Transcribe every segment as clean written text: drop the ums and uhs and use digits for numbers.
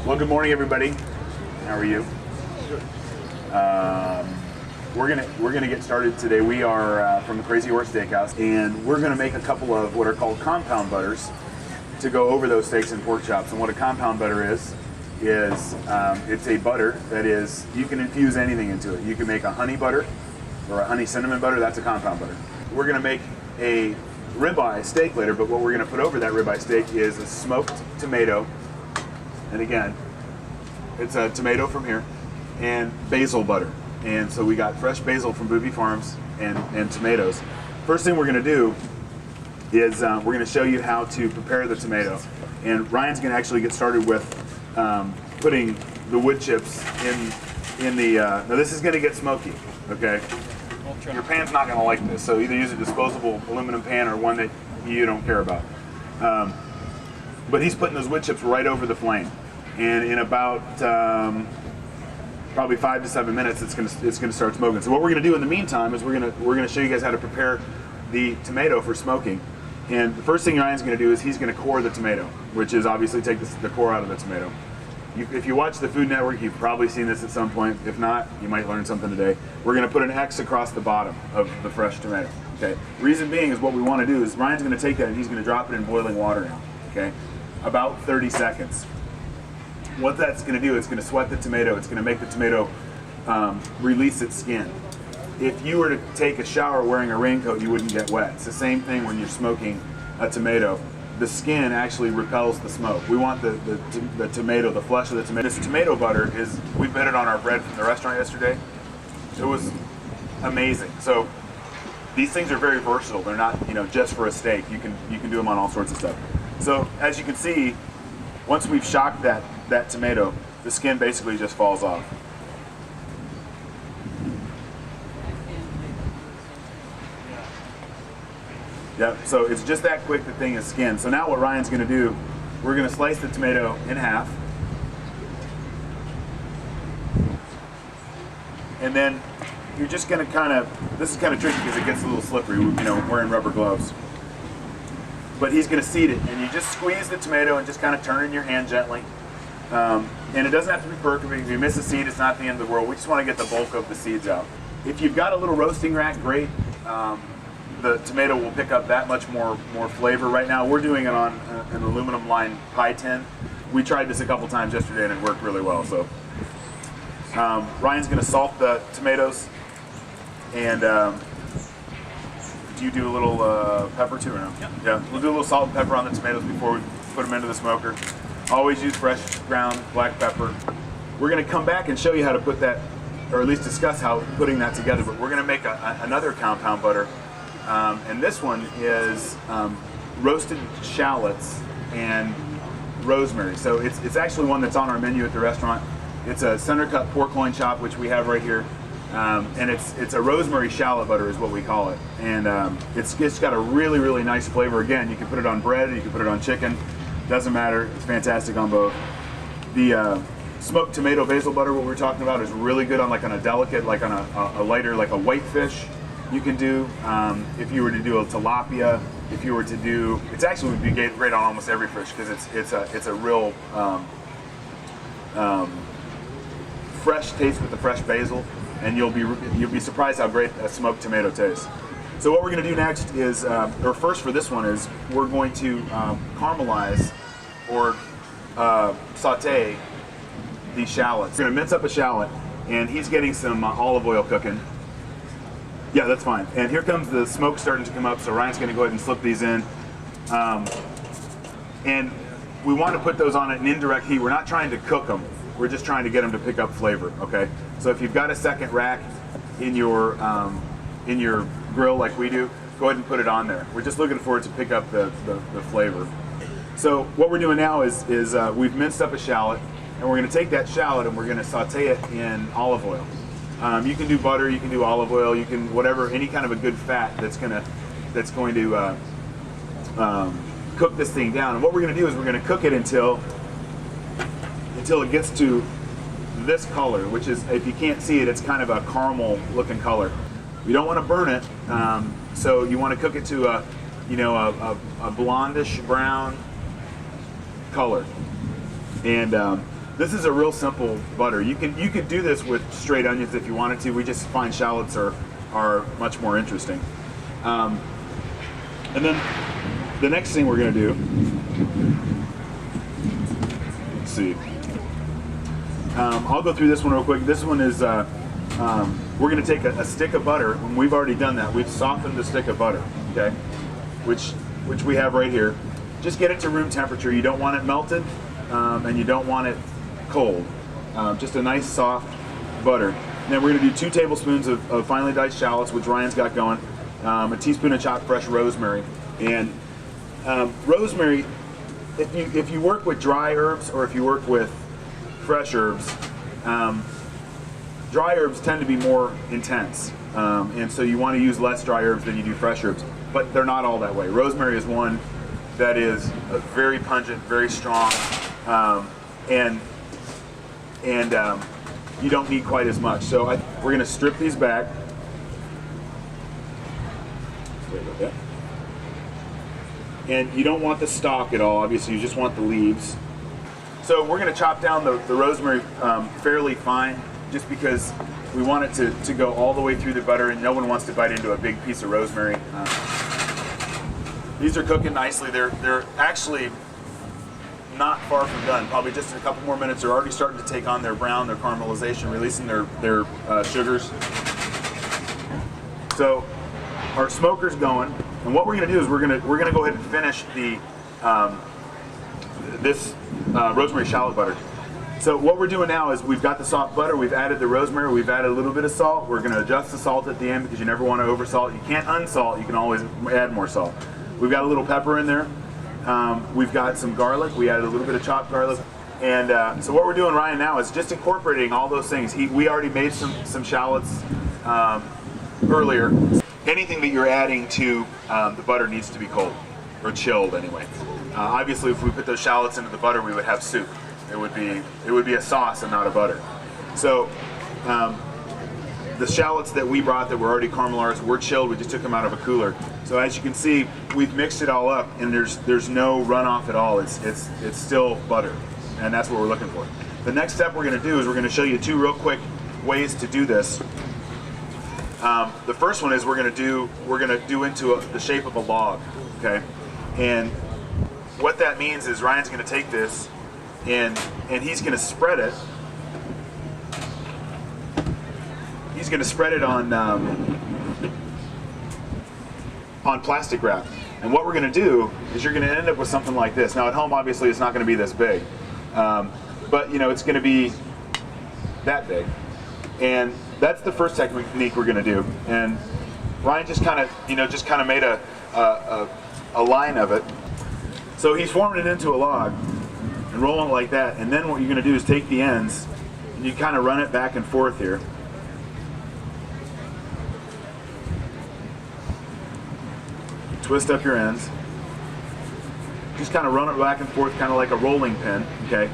Well, good morning, everybody. How are you? We're gonna get started today. We are from the Crazy Horse Steakhouse, and we're gonna make a couple of what are called compound butters to go over those steaks and pork chops. And what a compound butter is it's a butter that is, you can infuse anything into it. You can make a honey butter or a honey cinnamon butter. That's a compound butter. We're gonna make a ribeye steak later, but what we're gonna put over that ribeye steak is a smoked tomato. And again, it's a tomato from here and basil butter. And so we got fresh basil from Booby Farms and tomatoes. First thing we're gonna do is we're gonna show you how to prepare the tomato. And Ryan's gonna actually get started with putting the wood chips in the, now this is gonna get smoky, okay? Your pan's not gonna like this, so either use a disposable aluminum pan or one that you don't care about. But he's putting those wood chips right over the flame. And in about probably 5 to 7 minutes, it's gonna start smoking. So what we're gonna do in the meantime is we're gonna show you guys how to prepare the tomato for smoking. And the first thing Ryan's gonna do is he's gonna core the tomato, which is obviously take the core out of the tomato. If you watch the Food Network, you've probably seen this at some point. If not, you might learn something today. We're gonna put an X across the bottom of the fresh tomato. Okay. Reason being is what we want to do is Ryan's gonna take that and he's gonna drop it in boiling water now. Okay, about 30 seconds. What that's going to do, it's going to sweat the tomato. It's going to make the tomato release its skin. If you were to take a shower wearing a raincoat, you wouldn't get wet. It's the same thing when you're smoking a tomato. The skin actually repels the smoke. We want the tomato, the flesh of the tomato. This tomato butter is, we put it on our bread from the restaurant yesterday. It was amazing. So these things are very versatile. They're not, just for a steak. You can do them on all sorts of stuff. So as you can see, once we've shocked that tomato, the skin basically just falls off. Yep, so it's just that quick, the thing is skinned. So now what Ryan's gonna do, we're gonna slice the tomato in half. And then you're just gonna this is kind of tricky because it gets a little slippery, wearing rubber gloves. But he's going to seed it, and you just squeeze the tomato and just kind of turn it in your hand gently. And it doesn't have to be perfect. If you miss a seed, it's not the end of the world. We just want to get the bulk of the seeds out. If you've got a little roasting rack, great. The tomato will pick up that much more flavor. Right now, we're doing it on an aluminum lined pie tin. We tried this a couple times yesterday, and it worked really well. So Ryan's going to salt the tomatoes, and do you do a little pepper too or no? Yep. Yeah, we'll do a little salt and pepper on the tomatoes before we put them into the smoker. Always use fresh ground black pepper. We're going to come back and show you how to put that, or at least discuss how putting that together, but we're going to make another compound butter. And this one is roasted shallots and rosemary. So it's actually one that's on our menu at the restaurant. It's a center cut pork loin chop, which we have right here. And it's a rosemary shallot butter is what we call it. And it's got a really, really nice flavor. Again, you can put it on bread, you can put it on chicken. Doesn't matter, it's fantastic on both. The smoked tomato basil butter, what we're talking about, is really good on a delicate, like on a lighter, like a whitefish. You can do, if you were to do a tilapia, if you were to do, it's actually would be great on almost every fish because it's a real fresh taste with the fresh basil. And you'll be surprised how great a smoked tomato tastes. So what we're going to do next is, or first for this one is, we're going to caramelize or saute these shallots. We're going to mince up a shallot, and he's getting some olive oil cooking. Yeah, that's fine. And here comes the smoke starting to come up, so Ryan's going to go ahead and slip these in. And we want to put those on an indirect heat. We're not trying to cook them. We're just trying to get them to pick up flavor, okay? So if you've got a second rack in your grill like we do, go ahead and put it on there. We're just looking for it to pick up the flavor. So what we're doing now is we've minced up a shallot, and we're gonna take that shallot and we're gonna saute it in olive oil. You can do butter, you can do olive oil, you can whatever, any kind of a good fat that's going to cook this thing down. And what we're gonna do is we're gonna cook it until it gets to this color, which is, if you can't see it, it's kind of a caramel looking color. We don't want to burn it, so you want to cook it to a blondish brown color. And this is a real simple butter. You could do this with straight onions if you wanted to. We just find shallots are much more interesting. And then the next thing we're going to do, let's see. I'll go through this one real quick. This one is we're going to take a stick of butter, and we've already done that. We've softened the stick of butter, okay, which we have right here. Just get it to room temperature. You don't want it melted, and you don't want it cold. Just a nice soft butter. And then we're going to do 2 tablespoons of finely diced shallots, which Ryan's got going, a teaspoon of chopped fresh rosemary. And rosemary, if you work with dry herbs or if you work with fresh herbs, dry herbs tend to be more intense, and so you want to use less dry herbs than you do fresh herbs, but they're not all that way. Rosemary is one that is very pungent, very strong, and you don't need quite as much. So we're going to strip these back. Sorry about that. And you don't want the stalk at all, obviously you just want the leaves. So we're going to chop down the rosemary fairly fine, just because we want it to go all the way through the butter, and no one wants to bite into a big piece of rosemary. These are cooking nicely. They're actually not far from done. Probably just in a couple more minutes. They're already starting to take on their brown, their caramelization, releasing their sugars. So our smoker's going, and what we're going to do is we're going to go ahead and finish the this rosemary shallot butter. So what we're doing now is we've got the soft butter, we've added the rosemary, we've added a little bit of salt. We're going to adjust the salt at the end because you never want to oversalt. You can't unsalt, you can always add more salt. We've got a little pepper in there. We've got some garlic. We added a little bit of chopped garlic. And so what we're doing, Ryan, now is just incorporating all those things. We already made some shallots earlier. Anything that you're adding to the butter needs to be cold, or chilled anyway. Obviously, if we put those shallots into the butter, we would have soup. It would be a sauce and not a butter. So the shallots that we brought that were already caramelized were chilled. We just took them out of a cooler. So as you can see, we've mixed it all up, and there's no runoff at all. It's still butter, and that's what we're looking for. The next step we're going to do is we're going to show you 2 real quick ways to do this. The first one is we're going to do into the shape of a log, okay? And what that means is Ryan's going to take this and he's going to spread it. He's going to spread it on plastic wrap. And what we're going to do is you're going to end up with something like this. Now at home, obviously, it's not going to be this big, but you know it's going to be that big. And that's the first technique we're going to do. And Ryan just kind of made a line of it. So he's forming it into a log and rolling it like that. And then what you're going to do is take the ends and you kind of run it back and forth here. Twist up your ends. Just kind of run it back and forth, kind of like a rolling pin, okay?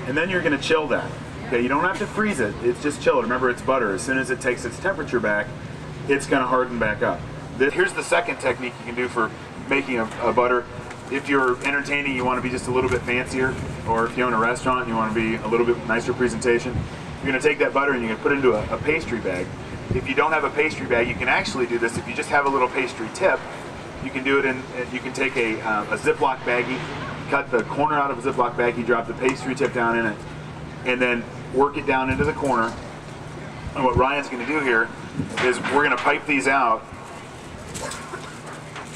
And then you're going to chill that. Okay, you don't have to freeze it, it's just chilled. Remember, it's butter. As soon as it takes its temperature back, it's going to harden back up. Here's the second technique you can do for making a butter. If you're entertaining, you want to be just a little bit fancier, or if you own a restaurant and you want to be a little bit nicer presentation, you're going to take that butter and you're going to put it into a pastry bag. If you don't have a pastry bag, you can actually do this. If you just have a little pastry tip, you can do it in, you can take a Ziploc baggie, cut the corner out of a Ziploc baggie, drop the pastry tip down in it, and then work it down into the corner. And what Ryan's going to do here is we're going to pipe these out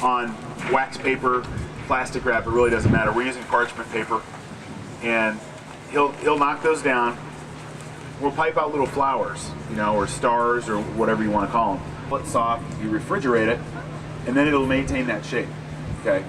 on wax paper, plastic wrap, it really doesn't matter. We're using parchment paper. And he'll knock those down. We'll pipe out little flowers, you know, or stars, or whatever you want to call them. It's soft, you refrigerate it, and then it'll maintain that shape, okay?